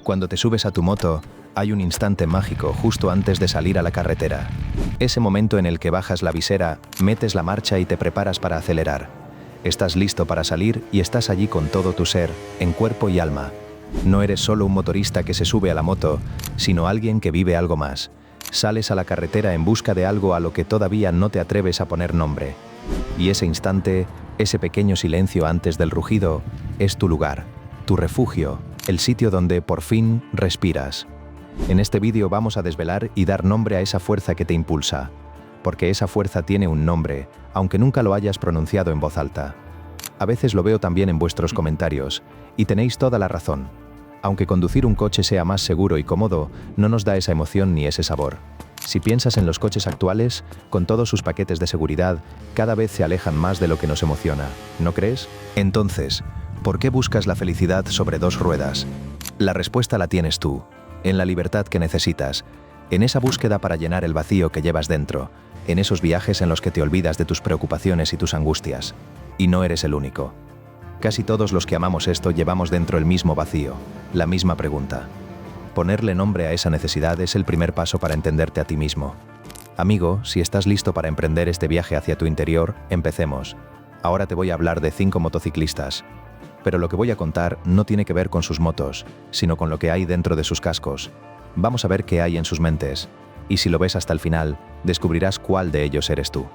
Cuando te subes a tu moto, hay un instante mágico justo antes de salir a la carretera. Ese momento en el que bajas la visera, metes la marcha y te preparas para acelerar. Estás listo para salir y estás allí con todo tu ser, en cuerpo y alma. No eres solo un motorista que se sube a la moto, sino alguien que vive algo más. Sales a la carretera en busca de algo a lo que todavía no te atreves a poner nombre. Y ese instante, ese pequeño silencio antes del rugido, es tu lugar, tu refugio, el sitio donde, por fin, respiras. En este vídeo vamos a desvelar y dar nombre a esa fuerza que te impulsa. Porque esa fuerza tiene un nombre, aunque nunca lo hayas pronunciado en voz alta. A veces lo veo también en vuestros comentarios, y tenéis toda la razón. Aunque conducir un coche sea más seguro y cómodo, no nos da esa emoción ni ese sabor. Si piensas en los coches actuales, con todos sus paquetes de seguridad, cada vez se alejan más de lo que nos emociona, ¿no crees? Entonces, ¿por qué buscas la felicidad sobre dos ruedas? La respuesta la tienes tú, en la libertad que necesitas, en esa búsqueda para llenar el vacío que llevas dentro, en esos viajes en los que te olvidas de tus preocupaciones y tus angustias. Y no eres el único. Casi todos los que amamos esto llevamos dentro el mismo vacío, la misma pregunta. Ponerle nombre a esa necesidad es el primer paso para entenderte a ti mismo. Amigo, si estás listo para emprender este viaje hacia tu interior, empecemos. Ahora te voy a hablar de 5 motociclistas. Pero lo que voy a contar no tiene que ver con sus motos, sino con lo que hay dentro de sus cascos. Vamos a ver qué hay en sus mentes. Y si lo ves hasta el final, descubrirás cuál de ellos eres tú.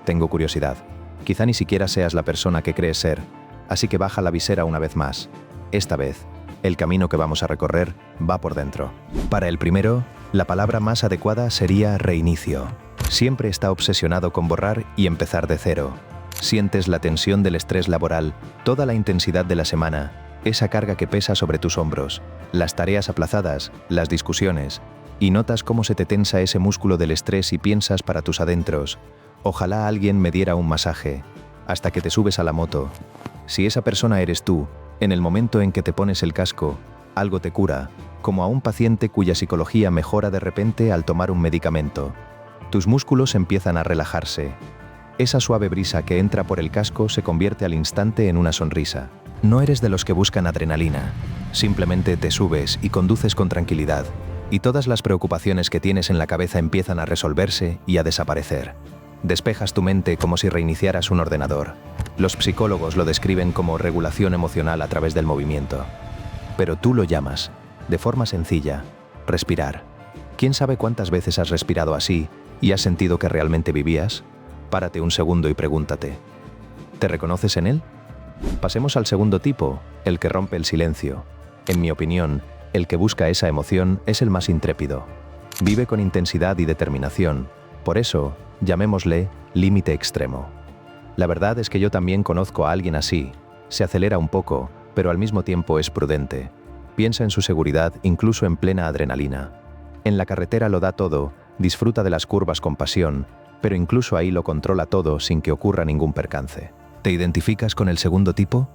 Tengo curiosidad. Quizá ni siquiera seas la persona que crees ser, así que baja la visera una vez más. Esta vez, el camino que vamos a recorrer va por dentro. Para el primero, la palabra más adecuada sería reinicio. Siempre está obsesionado con borrar y empezar de cero. Sientes la tensión del estrés laboral, toda la intensidad de la semana, esa carga que pesa sobre tus hombros, las tareas aplazadas, las discusiones, y notas cómo se te tensa ese músculo del estrés y piensas para tus adentros: ojalá alguien me diera un masaje, hasta que te subes a la moto. Si esa persona eres tú, en el momento en que te pones el casco, algo te cura, como a un paciente cuya psicología mejora de repente al tomar un medicamento. Tus músculos empiezan a relajarse. Esa suave brisa que entra por el casco se convierte al instante en una sonrisa. No eres de los que buscan adrenalina. Simplemente te subes y conduces con tranquilidad, y todas las preocupaciones que tienes en la cabeza empiezan a resolverse y a desaparecer. Despejas tu mente como si reiniciaras un ordenador. Los psicólogos lo describen como regulación emocional a través del movimiento. Pero tú lo llamas, de forma sencilla, respirar. ¿Quién sabe cuántas veces has respirado así y has sentido que realmente vivías? Párate un segundo y pregúntate: ¿te reconoces en él? Pasemos al segundo tipo, el que rompe el silencio. En mi opinión, el que busca esa emoción es el más intrépido. Vive con intensidad y determinación. Por eso, llamémosle límite extremo. La verdad es que yo también conozco a alguien así. Se acelera un poco, pero al mismo tiempo es prudente. Piensa en su seguridad incluso en plena adrenalina. En la carretera lo da todo, disfruta de las curvas con pasión, pero incluso ahí lo controla todo sin que ocurra ningún percance. ¿Te identificas con el segundo tipo?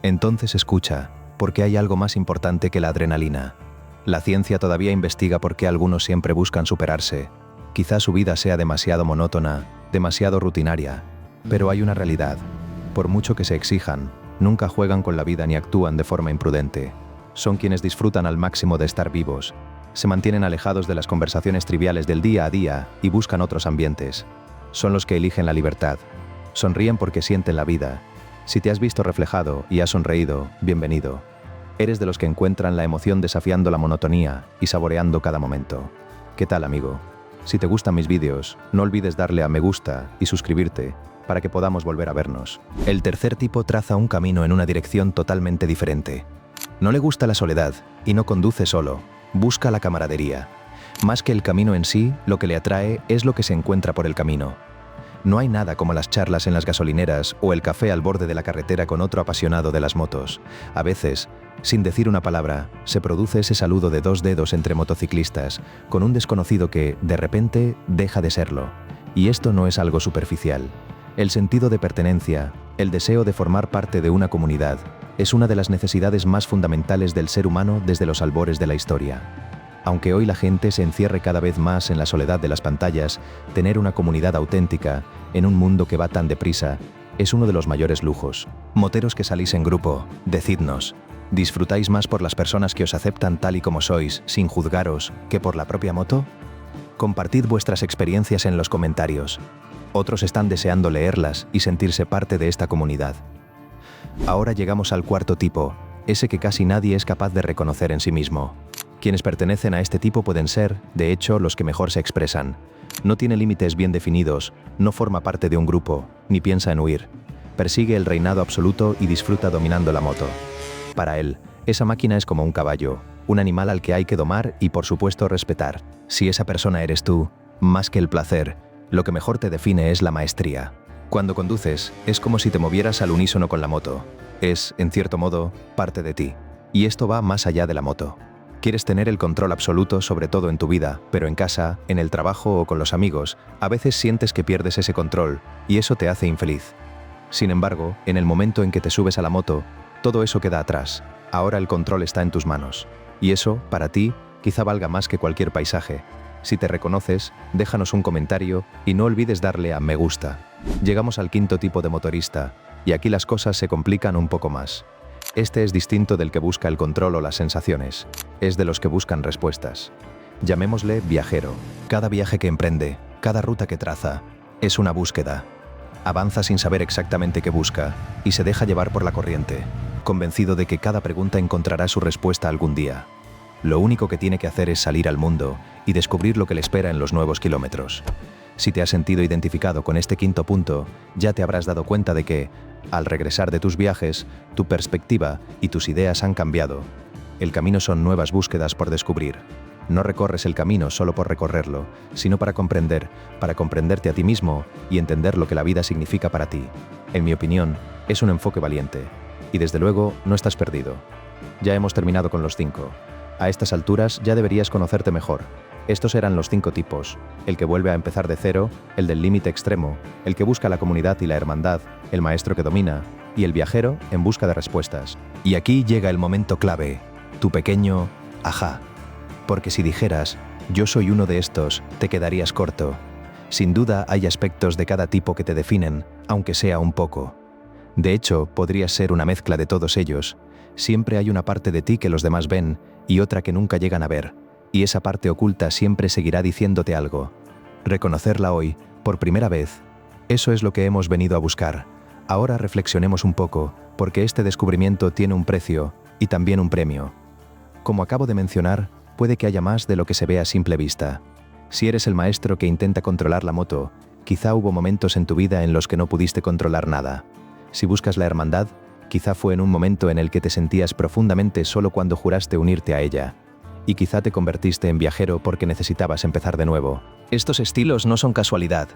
Entonces escucha, porque hay algo más importante que la adrenalina. La ciencia todavía investiga por qué algunos siempre buscan superarse. Quizá su vida sea demasiado monótona, demasiado rutinaria, pero hay una realidad. Por mucho que se exijan, nunca juegan con la vida ni actúan de forma imprudente. Son quienes disfrutan al máximo de estar vivos. Se mantienen alejados de las conversaciones triviales del día a día y buscan otros ambientes. Son los que eligen la libertad. Sonríen porque sienten la vida. Si te has visto reflejado y has sonreído, bienvenido. Eres de los que encuentran la emoción desafiando la monotonía y saboreando cada momento. ¿Qué tal, amigo? Si te gustan mis vídeos, no olvides darle a me gusta y suscribirte para que podamos volver a vernos. El tercer tipo traza un camino en una dirección totalmente diferente. No le gusta la soledad y no conduce solo, busca la camaradería. Más que el camino en sí, lo que le atrae es lo que se encuentra por el camino. No hay nada como las charlas en las gasolineras o el café al borde de la carretera con otro apasionado de las motos. A veces, sin decir una palabra, se produce ese saludo de 2 dedos entre motociclistas, con un desconocido que, de repente, deja de serlo. Y esto no es algo superficial. El sentido de pertenencia, el deseo de formar parte de una comunidad, es una de las necesidades más fundamentales del ser humano desde los albores de la historia. Aunque hoy la gente se encierre cada vez más en la soledad de las pantallas, tener una comunidad auténtica, en un mundo que va tan deprisa, es uno de los mayores lujos. Moteros que salís en grupo, decidnos, ¿Disfrutáis más por las personas que os aceptan tal y como sois, sin juzgaros, que por la propia moto? Compartid vuestras experiencias en los comentarios. Otros están deseando leerlas y sentirse parte de esta comunidad. Ahora llegamos al cuarto tipo, ese que casi nadie es capaz de reconocer en sí mismo. Quienes pertenecen a este tipo pueden ser, de hecho, los que mejor se expresan. No tiene límites bien definidos, no forma parte de un grupo, ni piensa en huir. Persigue el reinado absoluto y disfruta dominando la moto. Para él, esa máquina es como un caballo, un animal al que hay que domar y, por supuesto, respetar. Si esa persona eres tú, más que el placer, lo que mejor te define es la maestría. Cuando conduces, es como si te movieras al unísono con la moto. Es, en cierto modo, parte de ti. Y esto va más allá de la moto. Quieres tener el control absoluto sobre todo en tu vida, pero en casa, en el trabajo o con los amigos, a veces sientes que pierdes ese control, y eso te hace infeliz. Sin embargo, en el momento en que te subes a la moto, todo eso queda atrás. Ahora el control está en tus manos. Y eso, para ti, quizá valga más que cualquier paisaje. Si te reconoces, déjanos un comentario y no olvides darle a me gusta. Llegamos al quinto tipo de motorista, y aquí las cosas se complican un poco más. Este es distinto del que busca el control o las sensaciones. Es de los que buscan respuestas. Llamémosle viajero. Cada viaje que emprende, cada ruta que traza, es una búsqueda. Avanza sin saber exactamente qué busca y se deja llevar por la corriente, convencido de que cada pregunta encontrará su respuesta algún día. Lo único que tiene que hacer es salir al mundo y descubrir lo que le espera en los nuevos kilómetros. Si te has sentido identificado con este quinto punto, ya te habrás dado cuenta de que, al regresar de tus viajes, tu perspectiva y tus ideas han cambiado. El camino son nuevas búsquedas por descubrir. No recorres el camino solo por recorrerlo, sino para comprenderte a ti mismo y entender lo que la vida significa para ti. En mi opinión, es un enfoque valiente. Y desde luego, no estás perdido. Ya hemos terminado con los 5. A estas alturas ya deberías conocerte mejor. Estos eran los 5 tipos: el que vuelve a empezar de cero, el del límite extremo, el que busca la comunidad y la hermandad, el maestro que domina, y el viajero en busca de respuestas. Y aquí llega el momento clave, tu pequeño ajá. Porque si dijeras, yo soy uno de estos, te quedarías corto. Sin duda hay aspectos de cada tipo que te definen, aunque sea un poco. De hecho, podrías ser una mezcla de todos ellos. Siempre hay una parte de ti que los demás ven y otra que nunca llegan a ver. Y esa parte oculta siempre seguirá diciéndote algo. Reconocerla hoy, por primera vez, eso es lo que hemos venido a buscar. Ahora reflexionemos un poco, porque este descubrimiento tiene un precio y también un premio. Como acabo de mencionar, puede que haya más de lo que se ve a simple vista. Si eres el maestro que intenta controlar la moto, quizá hubo momentos en tu vida en los que no pudiste controlar nada. Si buscas la hermandad, quizá fue en un momento en el que te sentías profundamente solo cuando juraste unirte a ella. Y quizá te convertiste en viajero porque necesitabas empezar de nuevo. Estos estilos no son casualidad.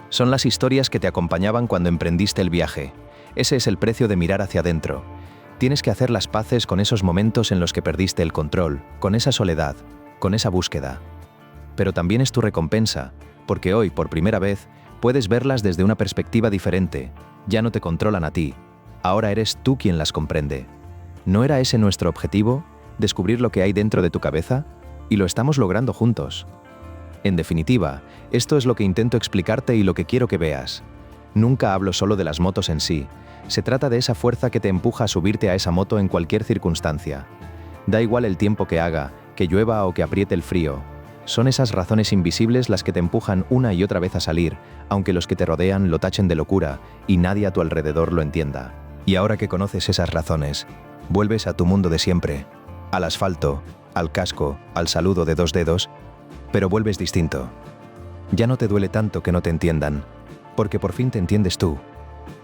Son las historias que te acompañaban cuando emprendiste el viaje. Ese es el precio de mirar hacia adentro. Tienes que hacer las paces con esos momentos en los que perdiste el control, con esa soledad, con esa búsqueda. Pero también es tu recompensa, porque hoy, por primera vez, puedes verlas desde una perspectiva diferente. Ya no te controlan a ti. Ahora eres tú quien las comprende. ¿No era ese nuestro objetivo? ¿Descubrir lo que hay dentro de tu cabeza? Y lo estamos logrando juntos. En definitiva, esto es lo que intento explicarte y lo que quiero que veas. Nunca hablo solo de las motos en sí. Se trata de esa fuerza que te empuja a subirte a esa moto en cualquier circunstancia. Da igual el tiempo que haga, que llueva o que apriete el frío. Son esas razones invisibles las que te empujan una y otra vez a salir, aunque los que te rodean lo tachen de locura y nadie a tu alrededor lo entienda. Y ahora que conoces esas razones, vuelves a tu mundo de siempre. Al asfalto, al casco, al saludo de 2 dedos, pero vuelves distinto. Ya no te duele tanto que no te entiendan, porque por fin te entiendes tú.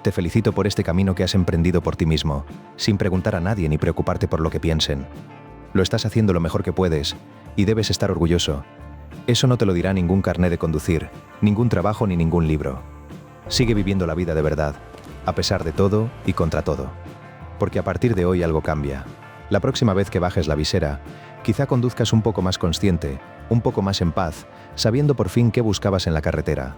Te felicito por este camino que has emprendido por ti mismo, sin preguntar a nadie ni preocuparte por lo que piensen. Lo estás haciendo lo mejor que puedes, y debes estar orgulloso. Eso no te lo dirá ningún carné de conducir, ningún trabajo ni ningún libro. Sigue viviendo la vida de verdad, a pesar de todo y contra todo. Porque a partir de hoy algo cambia. La próxima vez que bajes la visera, quizá conduzcas un poco más consciente, un poco más en paz, sabiendo por fin qué buscabas en la carretera.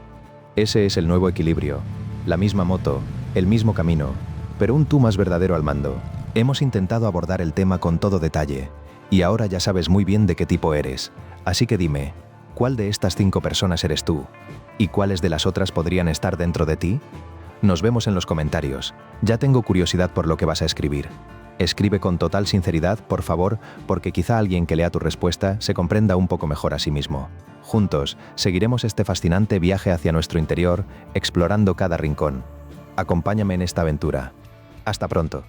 Ese es el nuevo equilibrio. La misma moto, el mismo camino, pero un tú más verdadero al mando. Hemos intentado abordar el tema con todo detalle, y ahora ya sabes muy bien de qué tipo eres. Así que dime, ¿cuál de estas 5 personas eres tú? ¿Y cuáles de las otras podrían estar dentro de ti? Nos vemos en los comentarios. Ya tengo curiosidad por lo que vas a escribir. Escribe con total sinceridad, por favor, porque quizá alguien que lea tu respuesta se comprenda un poco mejor a sí mismo. Juntos, seguiremos este fascinante viaje hacia nuestro interior, explorando cada rincón. Acompáñame en esta aventura. Hasta pronto.